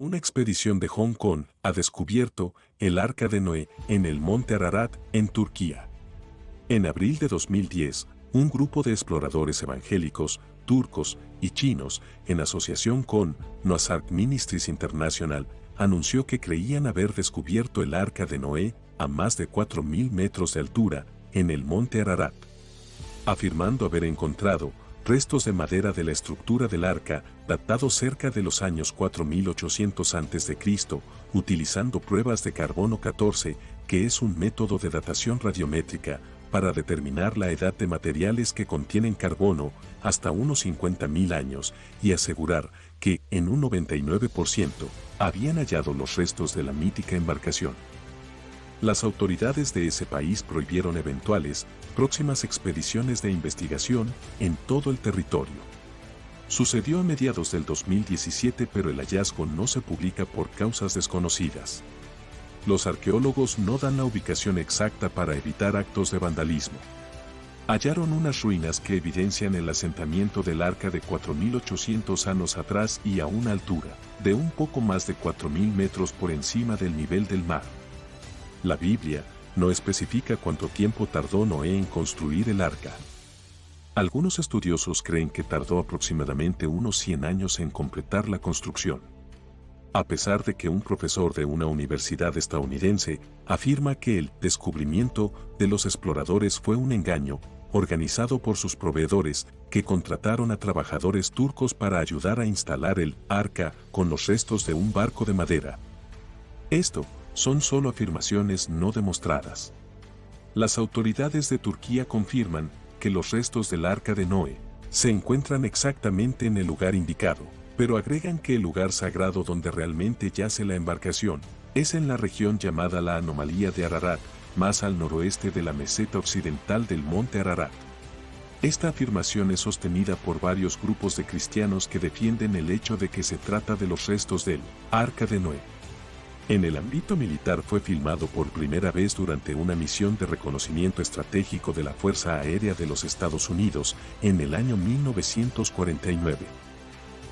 Una expedición de Hong Kong ha descubierto el Arca de Noé en el monte Ararat, en Turquía. En abril de 2010, un grupo de exploradores evangélicos, turcos y chinos, en asociación con Noah's Ark Ministries International, anunció que creían haber descubierto el Arca de Noé a más de 4.000 metros de altura en el monte Ararat, afirmando haber encontrado restos de madera de la estructura del arca, datados cerca de los años 4800 a.C., utilizando pruebas de carbono 14, que es un método de datación radiométrica, para determinar la edad de materiales que contienen carbono hasta unos 50.000 años, y asegurar que, en un 99%, habían hallado los restos de la mítica embarcación. Las autoridades de ese país prohibieron eventuales, próximas expediciones de investigación en todo el territorio. Sucedió a mediados del 2017, pero el hallazgo no se publica por causas desconocidas. Los arqueólogos no dan la ubicación exacta para evitar actos de vandalismo. Hallaron unas ruinas que evidencian el asentamiento del arca de 4.800 años atrás y a una altura de un poco más de 4.000 metros por encima del nivel del mar. La Biblia no especifica cuánto tiempo tardó Noé en construir el arca. Algunos estudiosos creen que tardó aproximadamente unos 100 años en completar la construcción. A pesar de que un profesor de una universidad estadounidense afirma que el descubrimiento de los exploradores fue un engaño, organizado por sus proveedores, que contrataron a trabajadores turcos para ayudar a instalar el arca con los restos de un barco de madera. Esto son solo afirmaciones no demostradas. Las autoridades de Turquía confirman que los restos del Arca de Noé se encuentran exactamente en el lugar indicado, pero agregan que el lugar sagrado donde realmente yace la embarcación es en la región llamada la Anomalía de Ararat, más al noroeste de la meseta occidental del monte Ararat. Esta afirmación es sostenida por varios grupos de cristianos que defienden el hecho de que se trata de los restos del Arca de Noé. En el ámbito militar fue filmado por primera vez durante una misión de reconocimiento estratégico de la Fuerza Aérea de los Estados Unidos en el año 1949.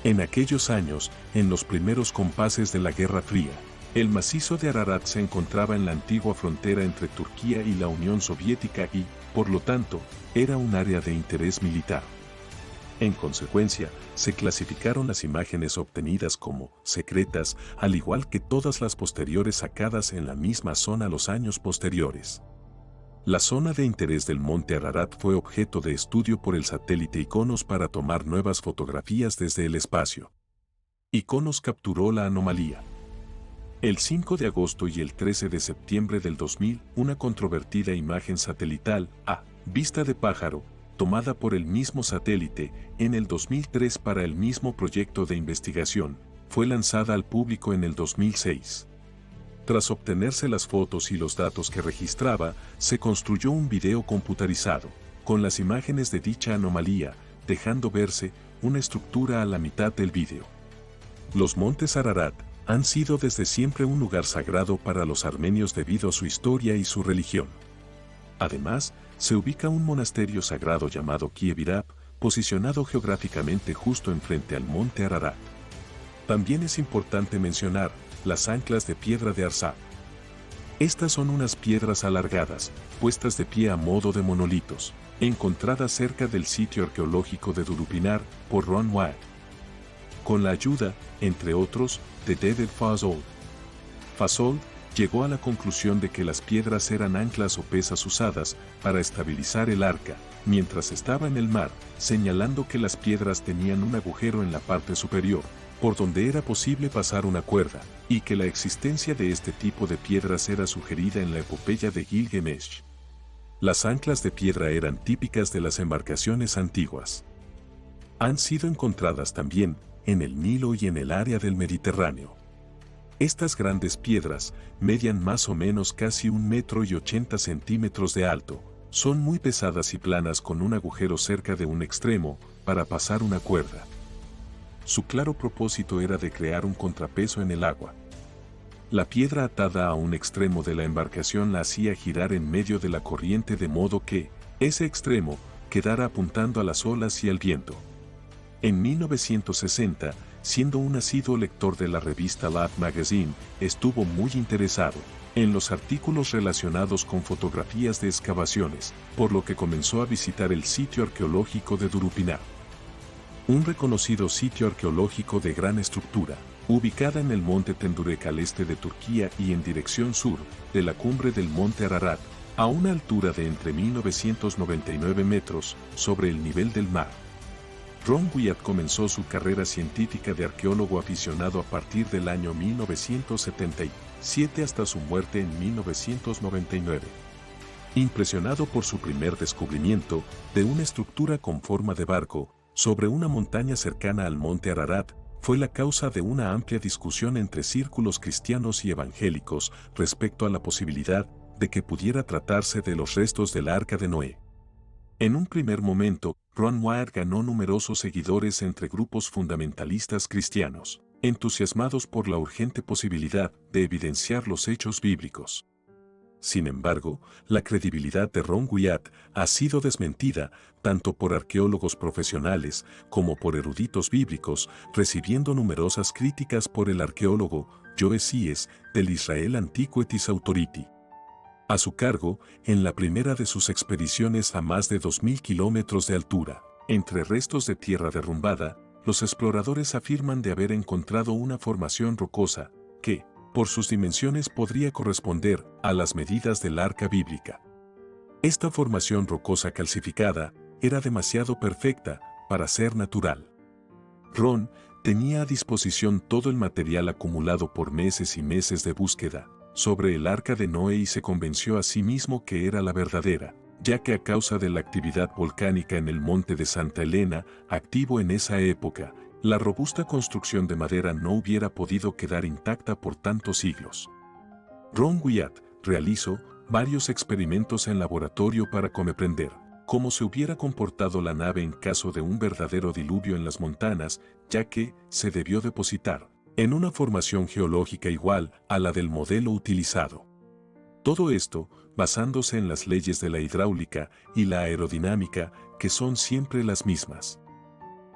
En aquellos años, en los primeros compases de la Guerra Fría, el macizo de Ararat se encontraba en la antigua frontera entre Turquía y la Unión Soviética y, por lo tanto, era un área de interés militar. En consecuencia, se clasificaron las imágenes obtenidas como secretas, al igual que todas las posteriores sacadas en la misma zona los años posteriores. La zona de interés del monte Ararat fue objeto de estudio por el satélite Iconos para tomar nuevas fotografías desde el espacio. Iconos capturó la anomalía. El 5 de agosto y el 13 de septiembre del 2000, una controvertida imagen satelital, a vista de pájaro, tomada por el mismo satélite en el 2003 para el mismo proyecto de investigación, fue lanzada al público en el 2006. Tras obtenerse las fotos y los datos que registraba, se construyó un video computarizado, con las imágenes de dicha anomalía, dejando verse una estructura a la mitad del video. Los montes Ararat han sido desde siempre un lugar sagrado para los armenios debido a su historia y su religión. Además, se ubica un monasterio sagrado llamado Kievirap, posicionado geográficamente justo enfrente al monte Ararat. También es importante mencionar las anclas de piedra de Arsab. Estas son unas piedras alargadas, puestas de pie a modo de monolitos, encontradas cerca del sitio arqueológico de Durupinar por Ron White. Con la ayuda, entre otros, de David Fasold. Fasold llegó a la conclusión de que las piedras eran anclas o pesas usadas para estabilizar el arca, mientras estaba en el mar, señalando que las piedras tenían un agujero en la parte superior, por donde era posible pasar una cuerda, y que la existencia de este tipo de piedras era sugerida en la epopeya de Gilgamesh. Las anclas de piedra eran típicas de las embarcaciones antiguas. Han sido encontradas también en el Nilo y en el área del Mediterráneo. Estas grandes piedras median más o menos casi 1,80 m de alto, son muy pesadas y planas con un agujero cerca de un extremo para pasar una cuerda. Su claro propósito era de crear un contrapeso en el agua. La piedra atada a un extremo de la embarcación la hacía girar en medio de la corriente de modo que ese extremo quedara apuntando a las olas y al viento. En 1960, siendo un asiduo lector de la revista Life Magazine, estuvo muy interesado en los artículos relacionados con fotografías de excavaciones, por lo que comenzó a visitar el sitio arqueológico de Durupinar. Un reconocido sitio arqueológico de gran estructura, ubicada en el monte Tendürek al este de Turquía y en dirección sur de la cumbre del monte Ararat, a una altura de entre 1999 metros sobre el nivel del mar. Ron Wyatt comenzó su carrera científica de arqueólogo aficionado a partir del año 1977 hasta su muerte en 1999. Impresionado por su primer descubrimiento de una estructura con forma de barco sobre una montaña cercana al monte Ararat, fue la causa de una amplia discusión entre círculos cristianos y evangélicos respecto a la posibilidad de que pudiera tratarse de los restos del Arca de Noé. En un primer momento, Ron Wyatt ganó numerosos seguidores entre grupos fundamentalistas cristianos, entusiasmados por la urgente posibilidad de evidenciar los hechos bíblicos. Sin embargo, la credibilidad de Ron Wyatt ha sido desmentida tanto por arqueólogos profesionales como por eruditos bíblicos, recibiendo numerosas críticas por el arqueólogo Joe Sies del Israel Antiquities Authority. A su cargo, en la primera de sus expediciones a más de 2.000 kilómetros de altura, entre restos de tierra derrumbada, los exploradores afirman de haber encontrado una formación rocosa que, por sus dimensiones, podría corresponder a las medidas del arca bíblica. Esta formación rocosa calcificada era demasiado perfecta para ser natural. Ron tenía a disposición todo el material acumulado por meses y meses de búsqueda sobre el Arca de Noé y se convenció a sí mismo que era la verdadera, ya que a causa de la actividad volcánica en el monte de Santa Elena, activo en esa época, la robusta construcción de madera no hubiera podido quedar intacta por tantos siglos. Ron Wyatt realizó varios experimentos en laboratorio para comprender cómo se hubiera comportado la nave en caso de un verdadero diluvio en las montañas, ya que se debió depositar en una formación geológica igual a la del modelo utilizado. Todo esto basándose en las leyes de la hidráulica y la aerodinámica, que son siempre las mismas.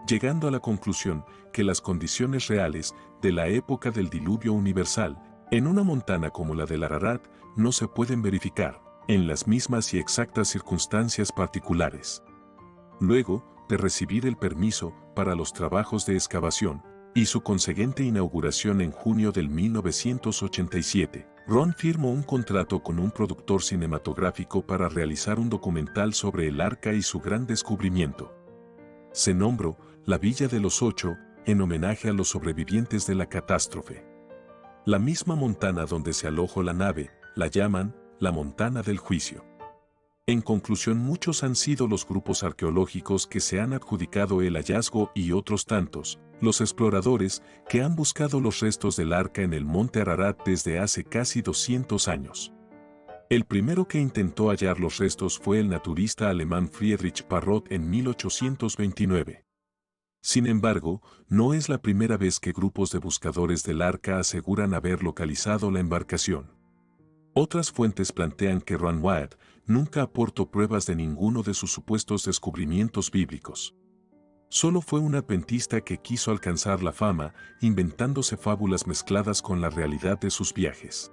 Llegando a la conclusión que las condiciones reales de la época del diluvio universal, en una montaña como la del Ararat, no se pueden verificar en las mismas y exactas circunstancias particulares. Luego de recibir el permiso para los trabajos de excavación y su consiguiente inauguración en junio del 1987, Ron firmó un contrato con un productor cinematográfico para realizar un documental sobre el arca y su gran descubrimiento. Se nombró La Villa de los Ocho, en homenaje a los sobrevivientes de la catástrofe. La misma montaña donde se alojó la nave, la llaman la Montaña del Juicio. En conclusión, muchos han sido los grupos arqueológicos que se han adjudicado el hallazgo y otros tantos, los exploradores que han buscado los restos del arca en el monte Ararat desde hace casi 200 años. El primero que intentó hallar los restos fue el naturista alemán Friedrich Parrot en 1829. Sin embargo, no es la primera vez que grupos de buscadores del arca aseguran haber localizado la embarcación. Otras fuentes plantean que Ron Wyatt nunca aportó pruebas de ninguno de sus supuestos descubrimientos bíblicos. Solo fue un adventista que quiso alcanzar la fama, inventándose fábulas mezcladas con la realidad de sus viajes.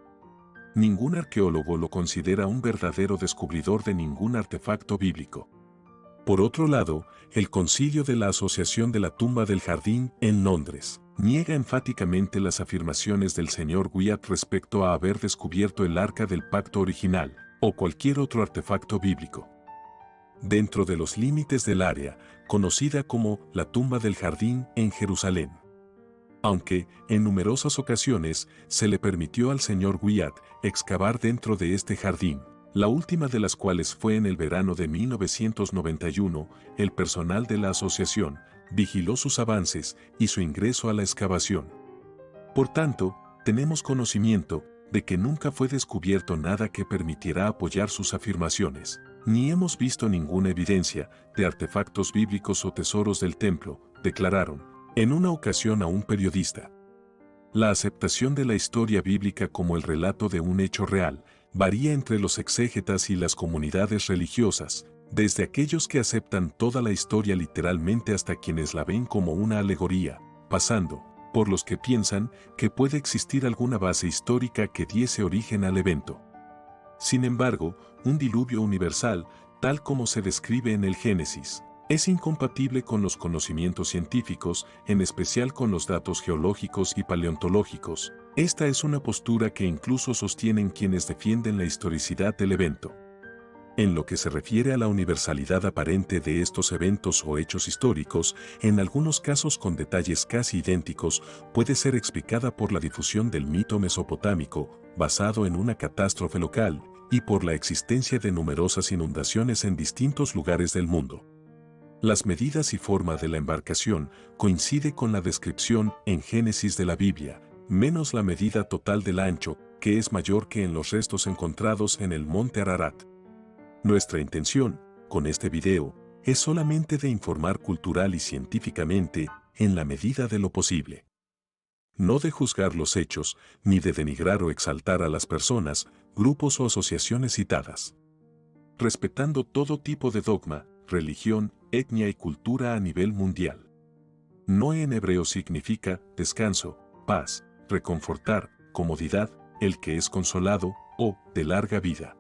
Ningún arqueólogo lo considera un verdadero descubridor de ningún artefacto bíblico. Por otro lado, el Concilio de la Asociación de la Tumba del Jardín, en Londres, niega enfáticamente las afirmaciones del Sr. Wyatt respecto a haber descubierto el Arca del Pacto original, o cualquier otro artefacto bíblico. Dentro de los límites del área, conocida como la Tumba del Jardín en Jerusalén. Aunque, en numerosas ocasiones, se le permitió al Sr. Wyatt excavar dentro de este jardín, la última de las cuales fue en el verano de 1991, el personal de la asociación vigiló sus avances y su ingreso a la excavación. Por tanto, tenemos conocimiento de que nunca fue descubierto nada que permitiera apoyar sus afirmaciones, ni hemos visto ninguna evidencia de artefactos bíblicos o tesoros del templo, declararon en una ocasión a un periodista. La aceptación de la historia bíblica como el relato de un hecho real varía entre los exégetas y las comunidades religiosas, desde aquellos que aceptan toda la historia literalmente hasta quienes la ven como una alegoría, pasando por los que piensan que puede existir alguna base histórica que diese origen al evento. Sin embargo, un diluvio universal, tal como se describe en el Génesis, es incompatible con los conocimientos científicos, en especial con los datos geológicos y paleontológicos. Esta es una postura que incluso sostienen quienes defienden la historicidad del evento. En lo que se refiere a la universalidad aparente de estos eventos o hechos históricos, en algunos casos con detalles casi idénticos, puede ser explicada por la difusión del mito mesopotámico, basado en una catástrofe local, y por la existencia de numerosas inundaciones en distintos lugares del mundo. Las medidas y forma de la embarcación coincide con la descripción en Génesis de la Biblia, menos la medida total del ancho, que es mayor que en los restos encontrados en el monte Ararat. Nuestra intención, con este video, es solamente de informar cultural y científicamente, en la medida de lo posible. No de juzgar los hechos, ni de denigrar o exaltar a las personas, grupos o asociaciones citadas. Respetando todo tipo de dogma, religión, etnia y cultura a nivel mundial. Noé en hebreo significa descanso, paz, reconfortar, comodidad, el que es consolado, o de larga vida.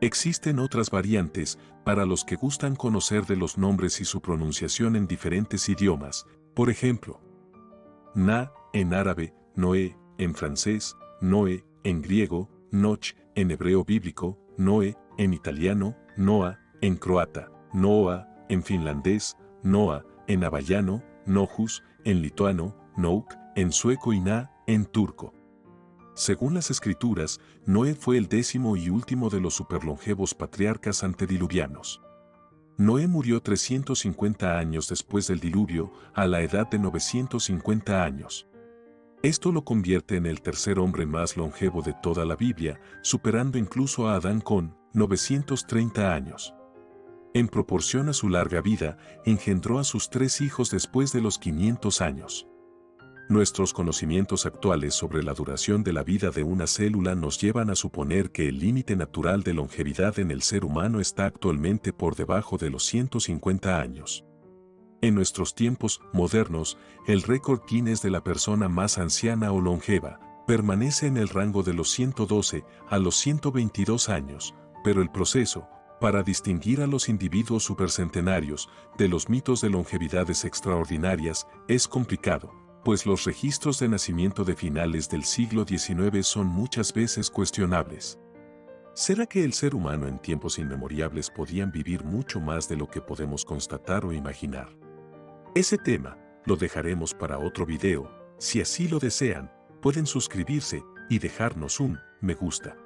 Existen otras variantes para los que gustan conocer de los nombres y su pronunciación en diferentes idiomas, por ejemplo, Na, en árabe, Noé, en francés, Noé, en griego, Noch, en hebreo bíblico, Noé, en italiano, Noa, en croata, Noa, en finlandés, Noa, en havaiano, Nojus, en lituano, Nouk, en sueco y Na, en turco. Según las escrituras, Noé fue el 10º y último de los superlongevos patriarcas antediluvianos. Noé murió 350 años después del diluvio, a la edad de 950 años. Esto lo convierte en el tercer hombre más longevo de toda la Biblia, superando incluso a Adán con 930 años. En proporción a su larga vida, engendró a sus 3 hijos después de los 500 años. Nuestros conocimientos actuales sobre la duración de la vida de una célula nos llevan a suponer que el límite natural de longevidad en el ser humano está actualmente por debajo de los 150 años. En nuestros tiempos modernos, el récord Guinness de la persona más anciana o longeva permanece en el rango de los 112 a los 122 años, pero el proceso, para distinguir a los individuos supercentenarios de los mitos de longevidades extraordinarias, es complicado, pues los registros de nacimiento de finales del siglo XIX son muchas veces cuestionables. ¿Será que el ser humano en tiempos inmemoriales podían vivir mucho más de lo que podemos constatar o imaginar? Ese tema lo dejaremos para otro video. Si así lo desean, pueden suscribirse y dejarnos un me gusta.